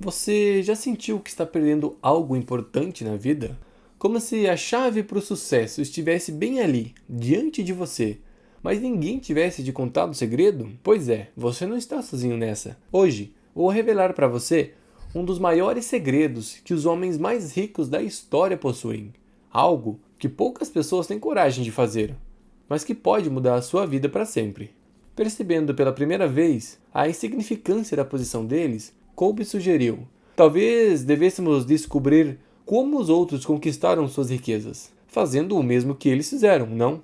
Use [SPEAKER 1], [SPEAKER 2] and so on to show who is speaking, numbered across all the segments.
[SPEAKER 1] Você já sentiu que está perdendo algo importante na vida? Como se a chave para o sucesso estivesse bem ali, diante de você, mas ninguém tivesse te contado o segredo? Pois é, você não está sozinho nessa. Hoje, vou revelar para você um dos maiores segredos que os homens mais ricos da história possuem. Algo que poucas pessoas têm coragem de fazer, mas que pode mudar a sua vida para sempre. Percebendo pela primeira vez a insignificância da posição deles, Kolbe sugeriu: talvez devêssemos descobrir como os outros conquistaram suas riquezas, fazendo o mesmo que eles fizeram, não?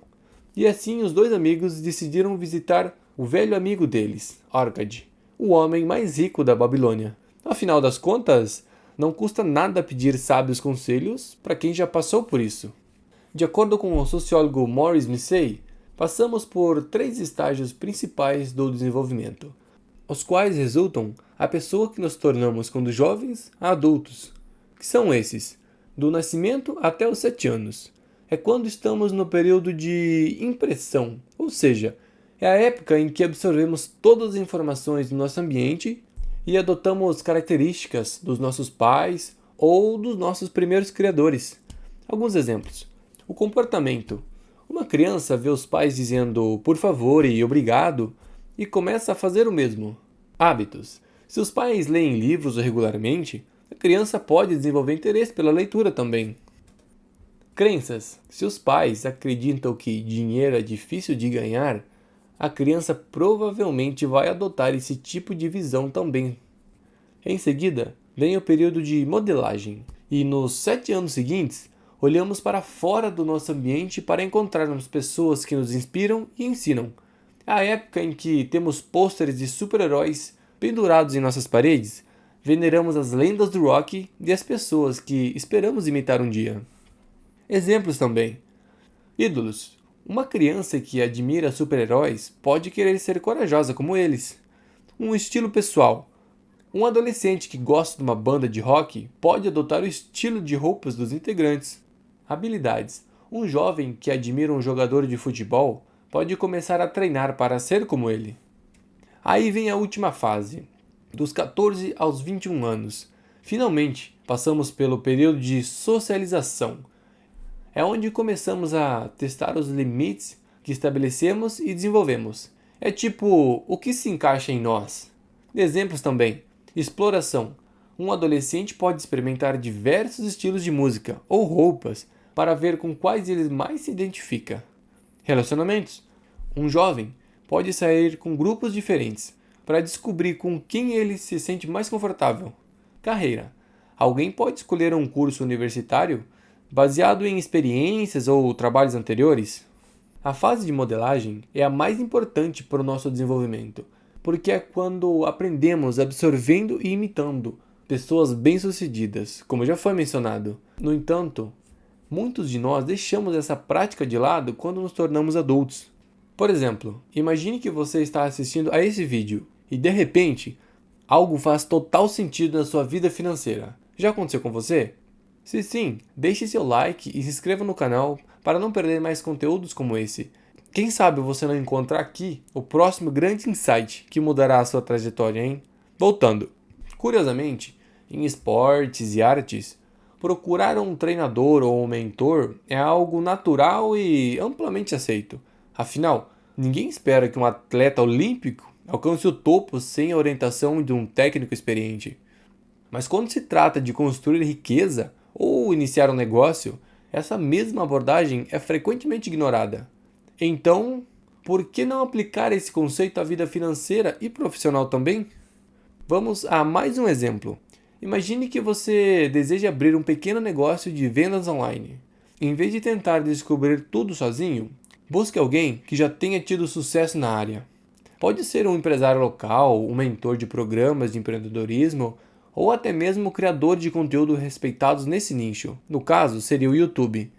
[SPEAKER 1] E assim os dois amigos decidiram visitar o velho amigo deles, Arkad, o homem mais rico da Babilônia. Afinal das contas, não custa nada pedir sábios conselhos para quem já passou por isso. De acordo com o sociólogo Maurice Massey, passamos por 3 estágios principais do desenvolvimento, os quais resultam a pessoa que nos tornamos quando jovens a adultos. Que são esses? Do nascimento até os 7 anos. É quando estamos no período de impressão, ou seja, é a época em que absorvemos todas as informações do nosso ambiente e adotamos características dos nossos pais ou dos nossos primeiros criadores. Alguns exemplos. O comportamento. Uma criança vê os pais dizendo por favor e obrigado e começa a fazer o mesmo. Hábitos. Se os pais leem livros regularmente, a criança pode desenvolver interesse pela leitura também. Crenças. Se os pais acreditam que dinheiro é difícil de ganhar, a criança provavelmente vai adotar esse tipo de visão também. Em seguida, vem o período de modelagem, e nos 7 anos seguintes, olhamos para fora do nosso ambiente para encontrarmos pessoas que nos inspiram e ensinam. É a época em que temos pôsteres de super-heróis pendurados em nossas paredes, veneramos as lendas do rock e as pessoas que esperamos imitar um dia. Exemplos também. Ídolos. Uma criança que admira super-heróis pode querer ser corajosa como eles. Um estilo pessoal. Um adolescente que gosta de uma banda de rock pode adotar o estilo de roupas dos integrantes. Habilidades. Um jovem que admira um jogador de futebol pode começar a treinar para ser como ele. Aí vem a última fase, dos 14 aos 21 anos. Finalmente, passamos pelo período de socialização. É onde começamos a testar os limites que estabelecemos e desenvolvemos. É tipo, o que se encaixa em nós? Exemplos também. Exploração. Um adolescente pode experimentar diversos estilos de música ou roupas para ver com quais ele mais se identifica. Relacionamentos. Um jovem pode sair com grupos diferentes para descobrir com quem ele se sente mais confortável. Carreira. Alguém pode escolher um curso universitário baseado em experiências ou trabalhos anteriores. A fase de modelagem é a mais importante para o nosso desenvolvimento, porque é quando aprendemos absorvendo e imitando pessoas bem-sucedidas, como já foi mencionado. No entanto, muitos de nós deixamos essa prática de lado quando nos tornamos adultos. Por exemplo, imagine que você está assistindo a esse vídeo e de repente algo faz total sentido na sua vida financeira. Já aconteceu com você? Se sim, deixe seu like e se inscreva no canal para não perder mais conteúdos como esse. Quem sabe você não encontra aqui o próximo grande insight que mudará a sua trajetória, hein? Voltando. Curiosamente, em esportes e artes, procurar um treinador ou um mentor é algo natural e amplamente aceito. Afinal, ninguém espera que um atleta olímpico alcance o topo sem a orientação de um técnico experiente. Mas quando se trata de construir riqueza ou iniciar um negócio, essa mesma abordagem é frequentemente ignorada. Então, por que não aplicar esse conceito à vida financeira e profissional também? Vamos a mais um exemplo. Imagine que você deseja abrir um pequeno negócio de vendas online. Em vez de tentar descobrir tudo sozinho, busque alguém que já tenha tido sucesso na área. Pode ser um empresário local, um mentor de programas de empreendedorismo ou até mesmo criador de conteúdo respeitados nesse nicho. No caso, seria o YouTube.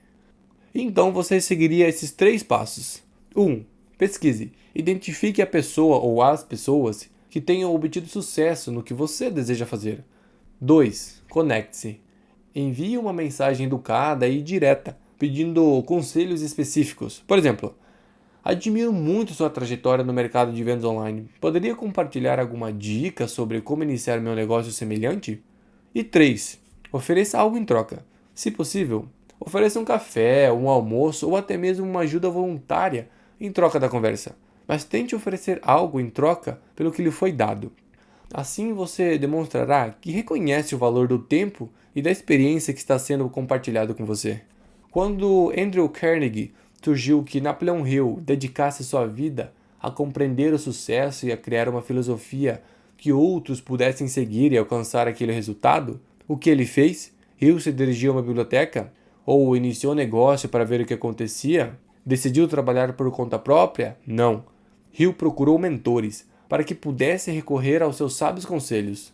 [SPEAKER 1] Então você seguiria esses 3 passos. 1. Pesquise. Identifique a pessoa ou as pessoas que tenham obtido sucesso no que você deseja fazer. 2. Conecte-se. Envie uma mensagem educada e direta, pedindo conselhos específicos. Por exemplo, admiro muito sua trajetória no mercado de vendas online. Poderia compartilhar alguma dica sobre como iniciar meu negócio semelhante? E 3. Ofereça algo em troca. Se possível, ofereça um café, um almoço ou até mesmo uma ajuda voluntária em troca da conversa. Mas tente oferecer algo em troca pelo que lhe foi dado. Assim você demonstrará que reconhece o valor do tempo e da experiência que está sendo compartilhado com você. Quando Andrew Carnegie surgiu que Napoleon Hill dedicasse sua vida a compreender o sucesso e a criar uma filosofia que outros pudessem seguir e alcançar aquele resultado, o que ele fez? Hill se dirigiu a uma biblioteca? Ou iniciou um negócio para ver o que acontecia? Decidiu trabalhar por conta própria? Não. Hill procurou mentores para que pudesse recorrer aos seus sábios conselhos.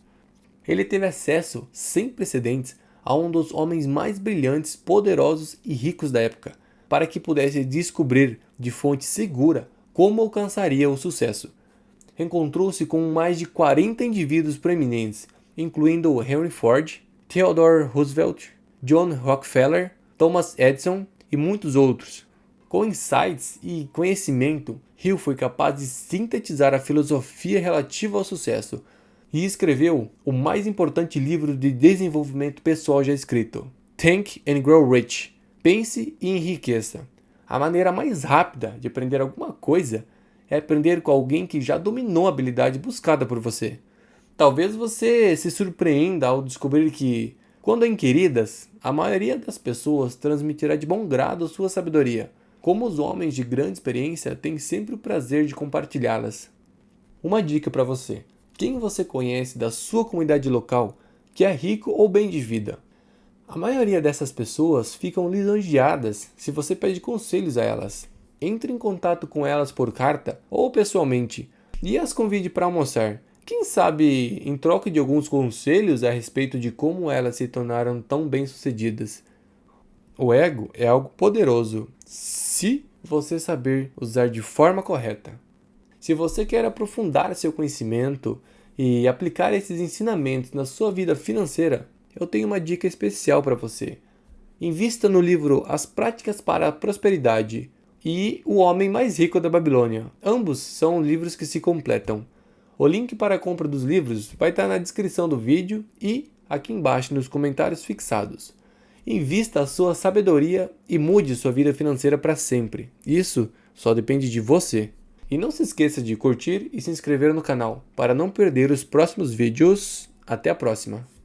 [SPEAKER 1] Ele teve acesso, sem precedentes, a um dos homens mais brilhantes, poderosos e ricos da época, para que pudesse descobrir de fonte segura como alcançaria o sucesso. Encontrou-se com mais de 40 indivíduos proeminentes, incluindo Henry Ford, Theodore Roosevelt, John Rockefeller, Thomas Edison e muitos outros. Com insights e conhecimento, Hill foi capaz de sintetizar a filosofia relativa ao sucesso e escreveu o mais importante livro de desenvolvimento pessoal já escrito, Think and Grow Rich. Pense e enriqueça. A maneira mais rápida de aprender alguma coisa é aprender com alguém que já dominou a habilidade buscada por você. Talvez você se surpreenda ao descobrir que, quando inquiridas, a maioria das pessoas transmitirá de bom grado sua sabedoria. Como os homens de grande experiência têm sempre o prazer de compartilhá-las. Uma dica para você. Quem você conhece da sua comunidade local que é rico ou bem de vida? A maioria dessas pessoas ficam lisonjeadas se você pede conselhos a elas. Entre em contato com elas por carta ou pessoalmente e as convide para almoçar. Quem sabe, em troca de alguns conselhos a respeito de como elas se tornaram tão bem-sucedidas. O ego é algo poderoso, se você saber usar de forma correta. Se você quer aprofundar seu conhecimento e aplicar esses ensinamentos na sua vida financeira, eu tenho uma dica especial para você. Invista no livro As Práticas para a Prosperidade e O Homem Mais Rico da Babilônia. Ambos são livros que se completam. O link para a compra dos livros vai estar na descrição do vídeo e aqui embaixo nos comentários fixados. Invista a sua sabedoria e mude sua vida financeira para sempre. Isso só depende de você. E não se esqueça de curtir e se inscrever no canal para não perder os próximos vídeos. Até a próxima!